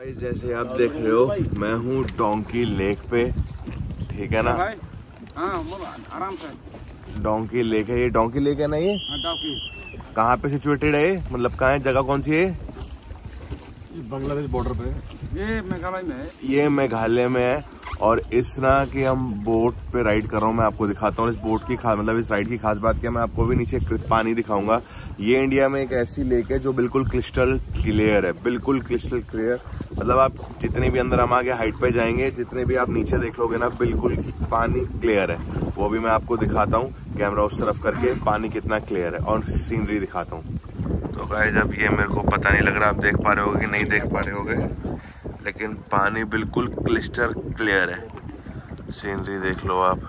Guys जैसे आप देख रहे हो मैं हूँ डोंकी लेक पे, ठीक है ना। आराम से डोंकी लेक है, ये डोंकी लेक है ना। ये कहाँ पे सिचुएटेड है, मतलब कहाँ है, जगह कौन सी है? बांग्लादेश बॉर्डर पे, ये मेघालय में है। ये मेघालय में है। और इस तरह की हम बोट पे राइड कर रहा हूँ, मैं आपको दिखाता हूँ इस बोट की मतलब इस राइड की खास बात क्या, मैं आपको भी नीचे पानी दिखाऊंगा। ये इंडिया में एक ऐसी लेक है जो बिल्कुल क्रिस्टल क्लियर है, बिल्कुल क्रिस्टल क्लियर। मतलब आप जितने भी अंदर हम आगे हाइट पे जाएंगे, जितने भी आप नीचे देख लोगे ना, बिल्कुल पानी क्लियर है। वो भी मैं आपको दिखाता हूँ, कैमरा उस तरफ करके पानी कितना क्लियर है और सीनरी दिखाता हूँ। तो गाइस अब ये मेरे को पता नहीं लग रहा आप देख पा रहे होगे कि नहीं देख पा रहे होगे, लेकिन पानी बिल्कुल क्लिस्टर क्लियर है। सीनरी देख लो आप।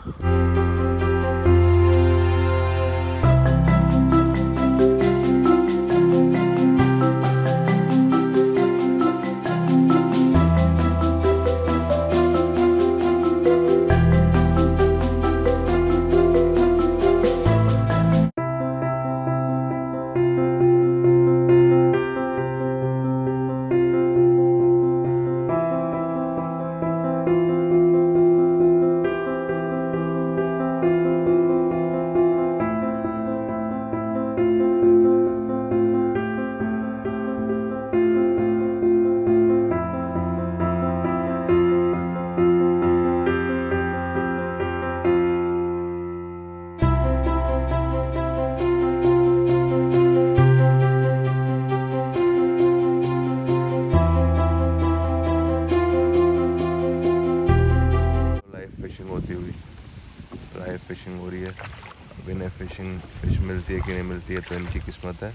लाइव फिशिंग हो रही है। अब इन्हें फिश मिलती है कि नहीं मिलती है तो इनकी किस्मत है,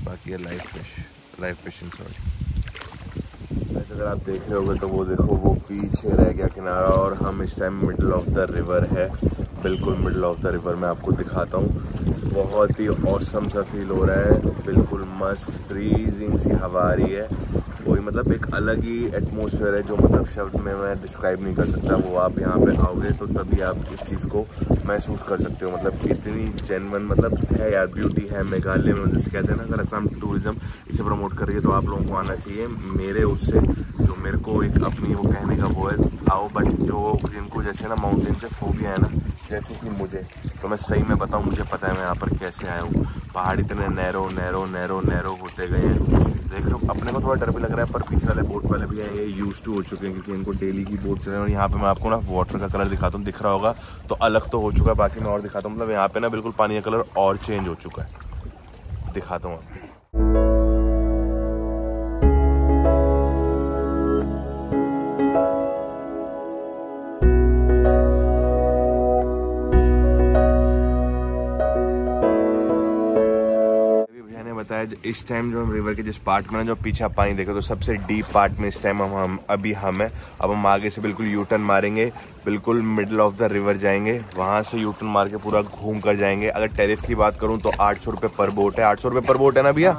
बाकी है लाइव फिशिंग सॉरी। अगर आप देख रहे होगे तो वो देखो वो पीछे रह गया किनारा, और हम इस time middle of the river है, बिल्कुल मिडल ऑफ द रिवर। मैं आपको दिखाता हूँ, बहुत ही औसम सा फील हो रहा है, बिल्कुल मस्त फ्रीजिंग सी हवा आ रही है। कोई मतलब एक अलग ही एटमॉस्फेयर है जो मतलब शब्द में मैं डिस्क्राइब नहीं कर सकता। वो आप यहाँ पे आओगे तो तभी आप इस चीज़ को महसूस कर सकते हो। मतलब इतनी जेन्युइन मतलब है यार, ब्यूटी है मेघालय में। जैसे कहते हैं ना, अगर असम टूरिज्म इसे प्रमोट कर रही है तो आप लोगों को आना चाहिए। मेरे उससे जो मेरे को एक अपनी वो कहने का वो है, आओ। बट जो जिनको जैसे ना माउंटेन से फोबिया है ना, जैसे कि मुझे, तो मैं सही में बताऊँ, मुझे पता है मैं यहाँ पर कैसे आया हूँ। पहाड़ इतने नैरो नैरो नैरो नैरो होते गए हैं, देख लो। अपने को थोड़ा डर भी लग रहा है, पर पीछे वाले बोट वाले भी हैं, ये यूज टू हो चुके हैं क्योंकि इनको डेली की बोट चल रही है। और यहाँ पे मैं आपको ना वाटर का कलर दिखाता हूँ, दिख रहा होगा तो अलग तो हो चुका है, बाकी मैं और दिखाता हूँ। मतलब यहाँ पे ना बिल्कुल पानी का कलर और चेंज हो चुका है, दिखाता हूँ आपको। बताया इस टाइम जो हम रिवर के जिस पार्ट में ना, जो पीछे आप पानी देखो तो सबसे डीप पार्ट में इस टाइम हम अभी हम है। अब हम आगे से बिल्कुल यू टर्न मारेंगे, बिल्कुल मिडल ऑफ द रिवर जाएंगे, वहां से यू टर्न मार के पूरा घूम कर जाएंगे। अगर टैरिफ की बात करूं तो 800 रुपये पर बोट है। 800 रुपये पर बोट है ना भैया,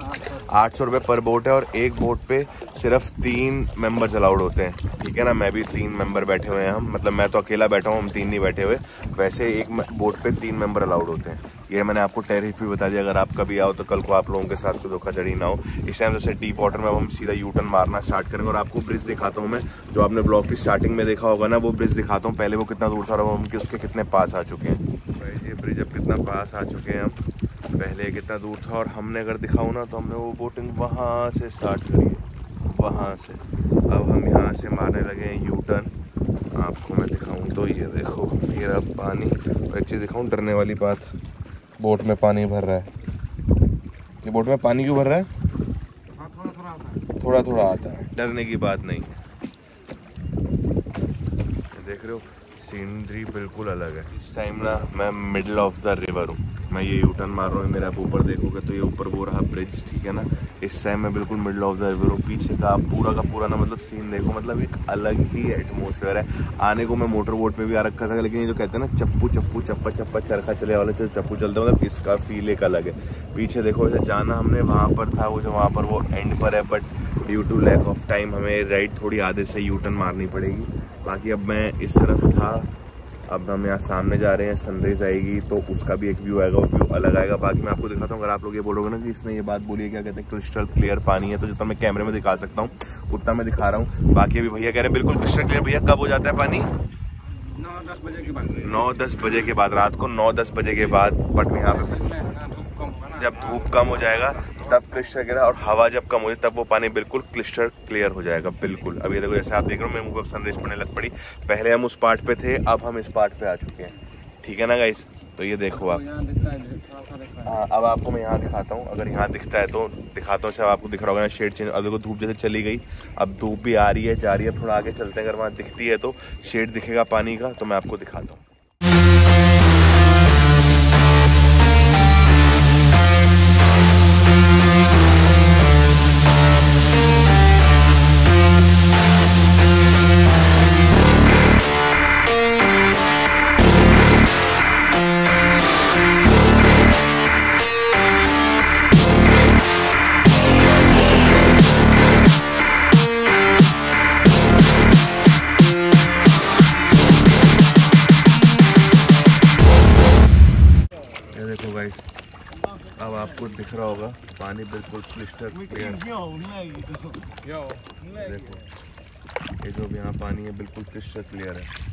800 रुपये पर बोट है। और एक बोट पे सिर्फ 3 मेंबर्स अलाउड होते हैं, ठीक है ना। मैं भी 3 मेंबर बैठे हुए हैं हम, मतलब मैं तो अकेला बैठा हूँ, हम 3 नहीं बैठे हुए। वैसे एक बोट पे 3 मेंबर अलाउड होते हैं। ये मैंने आपको टैरिफ भी बता दिया, अगर आप कभी आओ तो कल को आप लोगों के साथ कोई धोखाधड़ी ना हो। इस टाइम जैसे डीप वाटर में हम सीधा यू टर्न मारना स्टार्ट करेंगे। और आपको ब्रिज दिखाता हूँ मैं, जो आपने ब्लॉग की स्टार्टिंग में देखा होगा ना, वो ब्रिज दिखाता हूँ। पहले वो कितना दूर था और हम उसके कितने पास आ चुके हैं। ये ब्रिज अब कितना पास आ चुके हैं हम, पहले कितना दूर था। और हमने अगर दिखाऊँ ना तो हमने वो बोटिंग वहाँ से स्टार्ट करी है, वहाँ से। अब हम यहाँ से मारने लगे हैं यू टर्न। आपको मैं दिखाऊँ तो ये देखो, ये रहा पानी। एक चीज़ दिखाऊँ डरने वाली बात, बोट में पानी भर रहा है। ये बोट में पानी क्यों भर रहा है? थोड़ा थोड़ा आता है, डरने की बात नहीं है। देख रहे हो सीनरी बिल्कुल अलग है। इस टाइम ना मैं मिडल ऑफ द रिवर हूँ, मैं ये यू टर्न मार रहा हूँ। मेरे आप ऊपर देखोगे तो ये ऊपर वो रहा ब्रिज, ठीक है ना। इस टाइम मैं बिल्कुल मिडल ऑफ द रिवर हूँ। पीछे का पूरा ना मतलब सीन देखो, मतलब एक अलग ही एटमॉस्फेयर है। आने को मैं मोटर बोट में भी आ रखा था, लेकिन ये जो कहते हैं ना चप्पू चप्पू चप्पा चप्पा चरखा चले वाले चप्पू चलते, मतलब इसका फील एक अलग है। पीछे देखो जैसे जाना हमने वहाँ पर था, वो जो वहाँ पर वो एंड पर है, but due to lack of time हमें राइट थोड़ी आधे से यू टर्न मारनी पड़ेगी। बाकी अब मैं इस तरफ था अब हम यहाँ सामने जा रहे हैं, सनराइज आएगी तो उसका भी एक व्यू आएगा, वो व्यू अलग आएगा। बाकी मैं आपको दिखाता हूँ। अगर आप लोग ये बोलोगे ना कि इसने ये बात बोली है, क्या कहते हैं, क्रिस्टल क्लियर पानी है, तो जितना मैं कैमरे में दिखा सकता हूँ उतना मैं दिखा रहा हूँ। बाकी अभी भैया कह रहे हैं बिल्कुल क्रिस्टल क्लियर। भैया कब हो जाता है पानी? 9-10 बजे के बाद। 9-10 बजे के बाद, रात को 9-10 बजे के बाद। बट यहाँ पे जब धूप कम हो जाएगा तब क्लिस्टर क्लियर, और हवा जब कम हो जाए तब वो पानी बिल्कुल क्लिस्टर क्लियर हो जाएगा बिल्कुल। अब ये देखो, जैसे आप देख रहे हो मेरे मुंह पे सनराइज पड़ने लग पड़ी। पहले हम उस पार्ट पे थे, अब हम इस पार्ट पे आ चुके हैं, ठीक है ना गाइस। तो ये देखो आप, हाँ अब आपको मैं यहाँ दिखाता हूँ। अगर यहाँ दिखता है तो दिखाता हूँ। अच्छा आपको दिख रहा होगा शेड चेंज। अब देखो धूप जैसे चली गई, अब धूप भी आ रही है, जा रही है। थोड़ा आगे चलते हैं, अगर वहाँ दिखती है तो शेड दिखेगा पानी का, तो मैं आपको दिखाता हूँ। देखो गाइस, अब आपको दिख रहा होगा पानी बिल्कुल क्लिस्टर क्लियर। देखो ये जो यहाँ पानी है बिल्कुल क्लिस्टर क्लियर है।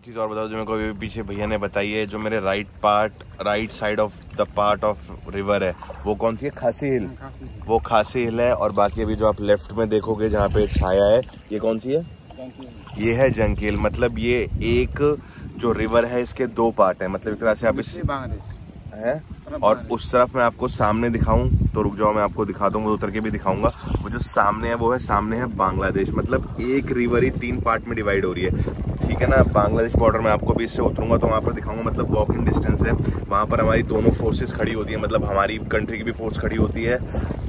चीज़ और बताओ जो मेरे को पीछे भैया ने बताई है, जो मेरे right side of the part of river है, वो कौन सी है? खासी हिल। वो खासी हिल है। और बाकी अभी जो आप लेफ्ट में देखोगे जहाँ पे छाया है, ये कौन सी है? ये है जंकील। मतलब ये एक जो रिवर है इसके दो पार्ट है। मतलब एक तरह से आप इस है, और उस तरफ मैं आपको सामने दिखाऊं तो रुक जाओ, मैं आपको दिखा दूंगा, उतर के भी दिखाऊंगा। वो जो सामने है वो है, सामने है बांग्लादेश। मतलब एक रिवर ही 3 पार्ट में डिवाइड हो रही है, ठीक है ना। बांग्लादेश बॉर्डर में आपको भी इससे उतरूंगा तो वहाँ पर दिखाऊंगा। मतलब वॉकिंग डिस्टेंस है, वहाँ पर हमारी दोनों फोर्सेस खड़ी होती है। मतलब हमारी कंट्री की भी फोर्स खड़ी होती है,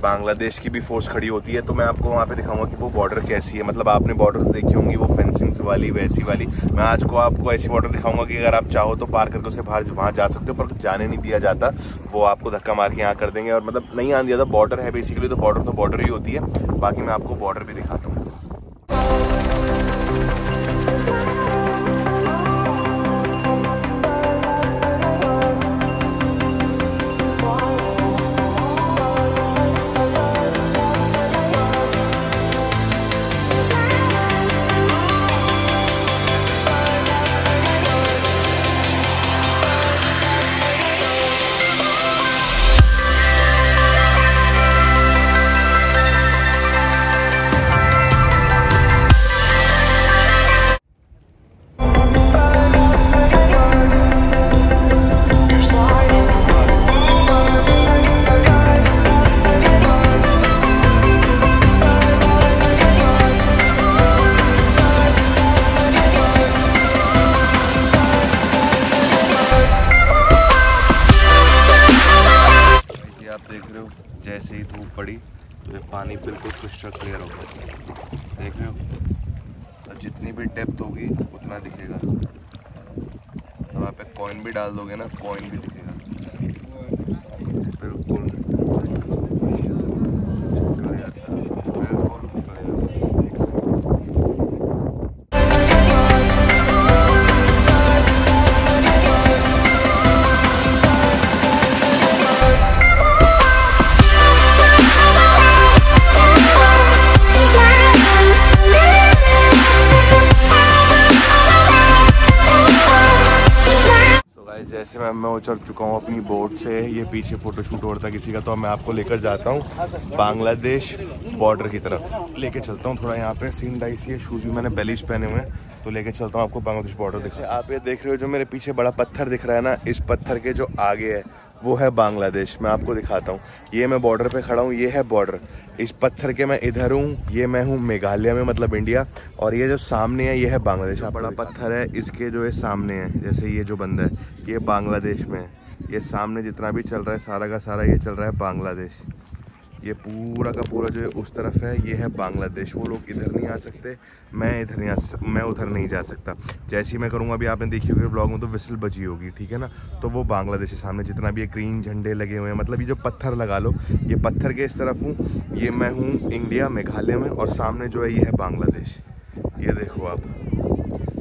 बांग्लादेश की भी फोर्स खड़ी होती है। तो मैं आपको वहाँ पे दिखाऊंगा कि वो बॉर्डर कैसी है। मतलब आपने बॉर्डर देखी होंगी वो फेंसिंग्स वाली, वैसी वाली। मैं आज को आपको ऐसी बॉर्डर दिखाऊंगा कि अगर आप चाहो तो पार करके उसे बाहर वहाँ जा सकते हो, पर जाने नहीं दिया जाता। वो आपको धक्का मार के यहाँ कर देंगे, और मतलब नहीं आने दिया था। बॉर्डर है बेसिकली, तो बॉर्डर ही होती है। बाकी मैं आपको बॉर्डर भी दिखाता हूँ। जैसे ही धूप पड़ी तो ये पानी बिल्कुल क्रिस्टल क्लियर हो गया, देख रहे हो। और जितनी भी डेप्थ होगी उतना दिखेगा। अब आप एक कॉइन भी डाल दोगे ना, कॉइन भी दिखेगा बिल्कुल क्लियर सा, बिल्कुल क्लियर सा। जैसे मैं उतर चुका हूँ अपनी बोट से, ये पीछे फोटोशूट हो रहा था किसी का, तो मैं आपको लेकर जाता हूँ बांग्लादेश बॉर्डर की तरफ। लेके चलता हूँ थोड़ा, यहाँ पे सीन डाइसी है, शूज़ भी मैंने बेलीज पहने हुए हैं, तो लेके चलता हूँ आपको बांग्लादेश बॉर्डर। देखिए आप ये देख रहे हो जो मेरे पीछे बड़ा पत्थर दिख रहा है ना, इस पत्थर के जो आगे है वो है बांग्लादेश। मैं आपको दिखाता हूँ, ये मैं बॉर्डर पे खड़ा हूँ, ये है बॉर्डर। इस पत्थर के मैं इधर हूँ, ये मैं हूँ मेघालय में मतलब इंडिया, और ये जो सामने है ये है बांग्लादेश। बड़ा पत्थर है, इसके जो है सामने है, जैसे ये जो बंदा है ये बांग्लादेश में है। ये सामने जितना भी चल रहा है सारा का सारा ये चल रहा है बांग्लादेश। ये पूरा का पूरा जो है उस तरफ है, ये है बांग्लादेश। वो लोग इधर नहीं आ सकते, मैं इधर नहीं मैं उधर नहीं जा सकता। जैसे ही मैं करूँगा, अभी आपने देखी होगी व्लॉग में तो विसल बजी होगी, ठीक है ना। तो वो बांग्लादेश है सामने, जितना भी ये ग्रीन झंडे लगे हुए हैं, मतलब ये जो पत्थर लगा लो, ये पत्थर के इस तरफ हूँ, ये मैं हूँ इंडिया मेघालय में, और सामने जो है ये है बांग्लादेश। ये देखो आप,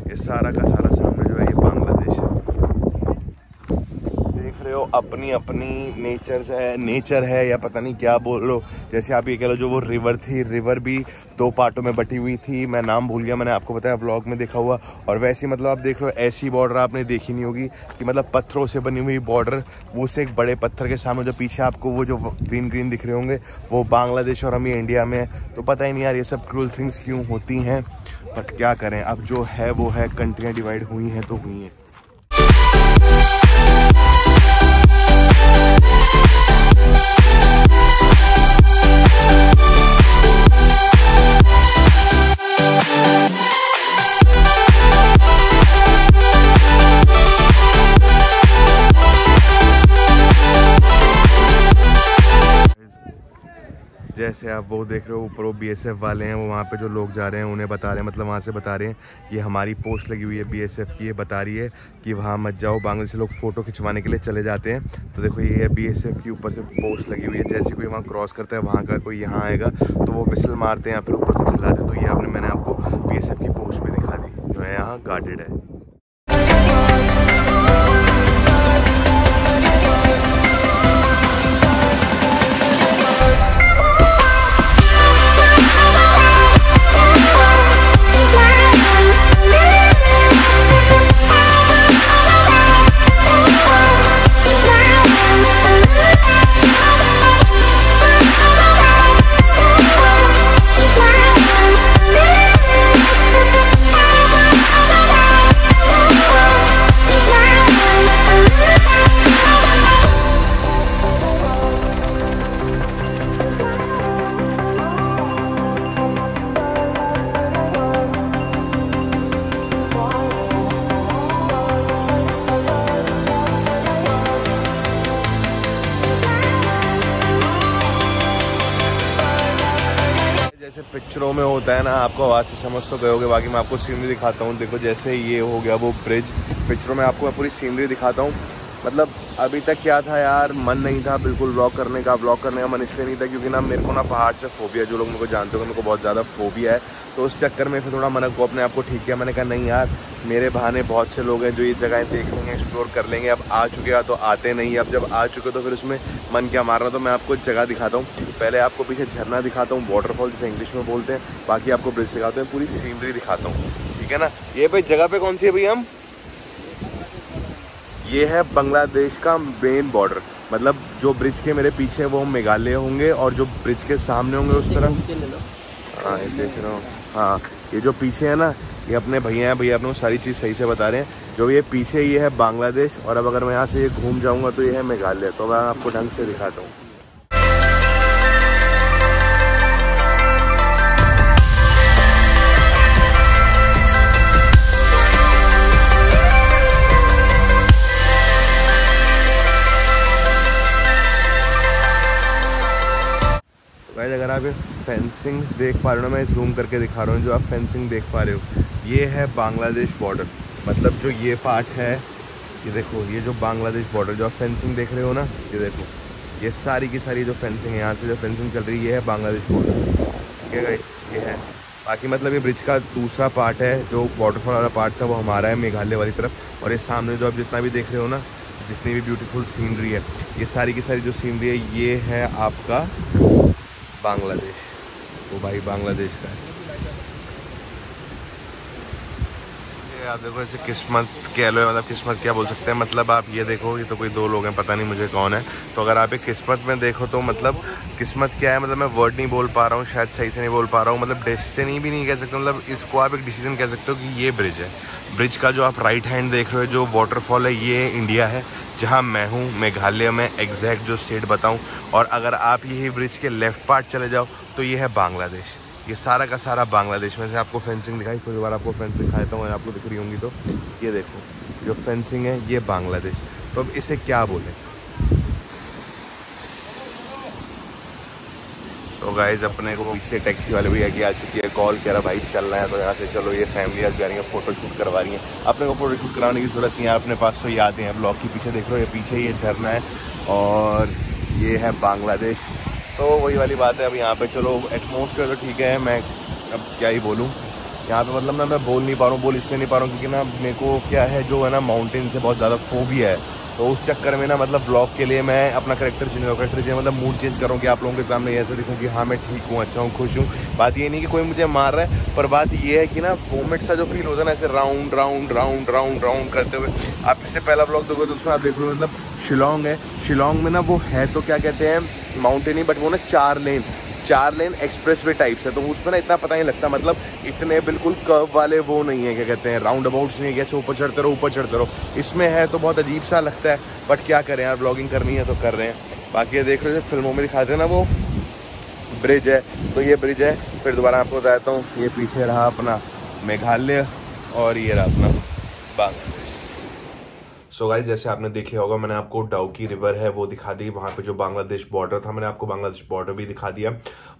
ये सारा का सारा सामने जो है ये बांग्लादेश है। देख रहे हो, अपनी अपनी नेचर है या पता नहीं क्या बोल लो। जैसे आप ये कह लो, जो वो रिवर थी, रिवर भी 2 पार्टों में बटी हुई थी, मैं नाम भूल गया, मैंने आपको बताया व्लॉग में देखा हुआ। और वैसे मतलब आप देख रहे हो, ऐसी बॉर्डर आपने देखी नहीं होगी कि मतलब पत्थरों से बनी हुई बॉर्डर, वो से एक बड़े पत्थर के सामने जो पीछे आपको वो जो ग्रीन ग्रीन दिख रहे होंगे वो बांग्लादेश, और हम ये इंडिया में। तो पता ही नहीं यार ये सब क्रूल थिंग्स क्यों होती हैं, बट क्या करें, अब जो है वो है, कंट्रियाँ डिवाइड हुई हैं तो हुई हैं। जैसे आप वो देख रहे हो ऊपर, वो बीएसएफ वाले हैं, वो वहाँ पे जो लोग जा रहे हैं उन्हें बता रहे हैं, मतलब वहाँ से बता रहे हैं ये हमारी पोस्ट लगी हुई है बीएसएफ की, ये बता रही है कि वहाँ मत जाओ। बांग्लादेश से लोग फ़ोटो खिंचवाने के लिए चले जाते हैं। तो देखो ये है बीएसएफ की ऊपर से पोस्ट लगी हुई है, जैसे कोई वहाँ क्रॉस करता है, वहाँ का कोई यहाँ आएगा तो वो विसल मारते हैं या फिर ऊपर से चिल्लाते हैं। तो ये मैंने आपको बीएसएफ की पोस्ट भी दिखा दी, जो है यहाँ गार्डेड है। पिक्चरों में होता है ना, आपको आवाज़ से समझ तो गए होगे, बाकी मैं आपको सीनरी दिखाता हूँ। देखो जैसे ये हो गया वो ब्रिज, पिक्चरों में आपको मैं पूरी सीनरी दिखाता हूँ। मतलब अभी तक क्या था यार, मन नहीं था बिल्कुल व्लॉग करने का मन इसलिए नहीं था क्योंकि ना मेरे को ना पहाड़ से फोबिया, जो लोग मेरे को जानते हो मेरे को बहुत ज़्यादा फोबिया है। तो उस चक्कर में फिर थोड़ा मन को अपने आप को ठीक किया। मैंने कहा नहीं यार, मेरे बहाने बहुत से लोग हैं जो ये जगहें देख लेंगे, एक्सप्लोर कर लेंगे। अब आ चुके हैं तो आते नहीं, अब जब आ चुके तो फिर उसमें मन क्या मारना। तो मैं आपको जगह दिखाता हूँ, पहले आपको पीछे झरना दिखाता हूँ, वाटरफॉल जिसे इंग्लिश में बोलते हैं, बाकी आपको ब्रिज दिखाते हैं, पूरी सीनरी दिखाता हूँ, ठीक है ना। ये भाई जगह पे कौन सी है भाई हम, ये है बांग्लादेश का मेन बॉर्डर। मतलब जो ब्रिज के मेरे पीछे वो मेघालय होंगे, और जो ब्रिज के सामने होंगे उस तरफ, हाँ ये देख रहा हूँ, हाँ ये जो पीछे है ना ये अपने भैया हैं, भैया अपने सारी चीज़ सही से बता रहे हैं। जो ये पीछे ये है बांग्लादेश, और अब अगर मैं यहाँ से ये घूम जाऊँगा तो ये है मेघालय। तो मैं आपको ढंग से दिखाता हूँ। अगर आप ये फेंसिंग देख पा रहे हो ना, मैं जूम करके दिखा रहा हूँ, जो आप फेंसिंग देख पा रहे हो ये है बांग्लादेश बॉर्डर। मतलब जो ये पार्ट है, ये देखो, ये जो बांग्लादेश बॉर्डर जो आप फेंसिंग देख रहे हो ना, ये देखो, ये सारी की सारी जो फेंसिंग है, यहाँ से जो फेंसिंग चल रही है, ये है बांग्लादेश बॉर्डर, ठीक है गाइस, ये है। बाकी मतलब ये ब्रिज का दूसरा पार्ट है, जो वाटरफॉल वाला पार्ट था वो हमारा है मेघालय वाली तरफ। और ये सामने जो आप जितना भी देख रहे हो ना, जितनी भी ब्यूटीफुल सीनरी है, ये सारी की सारी जो सीनरी है ये है आपका बांग्लादेश, वो भाई बांग्लादेश का है। आप देखो ऐसे किस्मत कह लो, मतलब किस्मत क्या बोल सकते हैं, मतलब आप ये देखो, ये तो कोई 2 लोग हैं, पता नहीं मुझे कौन है। तो अगर आप एक किस्मत में देखो तो मतलब किस्मत क्या है, मतलब मैं वर्ड नहीं बोल पा रहा हूँ, शायद सही से नहीं बोल पा रहा हूँ, मतलब डेस्टिनी भी नहीं कह सकते, मतलब इसको आप एक डिसीजन कह सकते हो कि ये ब्रिज है। ब्रिज का जो आप राइट हैंड देख रहे हो, जो वाटरफॉल है, ये इंडिया है, जहाँ मैं हूँ मेघालय में, एग्जैक्ट जो स्टेट बताऊँ। और अगर आप यही ब्रिज के लेफ्ट पार्ट चले जाओ तो ये है बांग्लादेश। ये सारा का सारा बांग्लादेश में से आपको फेंसिंग दिखाई, कुछ बार आपको फेंस दिखा देता हूँ, आपको दिख रही होंगी तो ये देखो जो फेंसिंग है ये बांग्लादेश। तो अब इसे क्या बोले? तो गाइज अपने को पीछे टैक्सी वाले भैया की आ चुकी है कॉल, कह रहा भाई चल रहा है तो यहाँ से चलो। ये फैमिली आज जा रही है, फोटो शूट करवा रही है। अपने को फोटो शूट कराने की जरूरत नहीं है, अपने पास तो यादें हैं। ब्लॉग के पीछे देख लो, ये पीछे ये झरना है और ये है बांग्लादेश। तो वही वाली बात है। अब यहाँ पे चलो एटमोसफेयर तो ठीक है, मैं अब क्या ही बोलूँ यहाँ पे, मतलब ना मैं बोल नहीं पा रहा हूँ। बोल इसलिए नहीं पा रहा हूँ क्योंकि ना मेरे को क्या है जो है ना माउंटेन से बहुत ज़्यादा फोबिया है। तो उस चक्कर में ना मतलब ब्लॉग के लिए मैं अपना करेक्टर चेंज मतलब मूड चेंज करूँ कि आप लोगों के सामने ऐसे दिखूँ कि हाँ मैं ठीक हूँ, अच्छा हूँ, खुश हूँ। बात ये नहीं कि कोई मुझे मार रहा है, पर बात ये है कि ना वोमिट सा जो फील होता है ना, ऐसे round round round round round करते हुए। आप इससे पहला ब्लॉग देखोगे तो उसमें आप देख लो मतलब शिलोंग है। शिलोंग में ना वो है तो क्या कहते हैं माउंटेन ही, बट वो ना 4 लेन एक्सप्रेसवे टाइप्स है। तो उसमें ना इतना पता नहीं लगता, मतलब इतने बिल्कुल कर्व वाले वो नहीं है, क्या कहते हैं राउंड अबाउट्स नहीं है, कैसे ऊपर चढ़ते रहो। इसमें है तो बहुत अजीब सा लगता है, बट क्या करें यार, ब्लॉगिंग करनी है तो कर रहे हैं। बाकी ये देख रहे हो फिल्मों में दिखाते हैं ना वो ब्रिज है, तो ये ब्रिज है। फिर दोबारा आपको बताता हूँ, ये पीछे रहा अपना मेघालय और ये रहा अपना बांग्लादेश। सो गाइस जैसे आपने देख लिया होगा, मैंने आपको डाउकी रिवर है वो दिखा दी। वहाँ पे जो बांग्लादेश बॉर्डर था, मैंने आपको बांग्लादेश बॉर्डर भी दिखा दिया।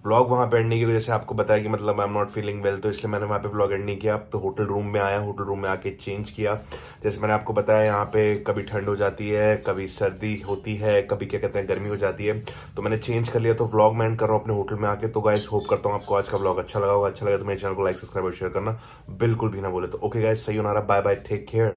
व्लॉग वहाँ पे एंड नहीं किया, जैसे आपको बताया कि मतलब I am not feeling well, तो इसलिए मैंने वहाँ पे व्लॉग एंड नहीं किया। तो होटल रूम में आया, होटल रूम में आके चेंज किया। जैसे मैंने आपको बताया यहाँ पे कभी ठंड हो जाती है, कभी सर्दी होती है, कभी क्या कहते हैं गर्मी हो जाती है, तो मैंने चेंज कर लिया। तो व्लॉग मैं एंड कर रहा हूँ अपने होटल में आके। तो गाइस होप करता हूँ आपको आज का व्लॉग अच्छा लगा होगा। अच्छा लगा तो मेरे चैनल को लाइक सब्सक्राइब और शेयर करना बिल्कुल भी ना बोले। तो ओके गाइस, सही हो ना, बाय बाय, टेक केयर।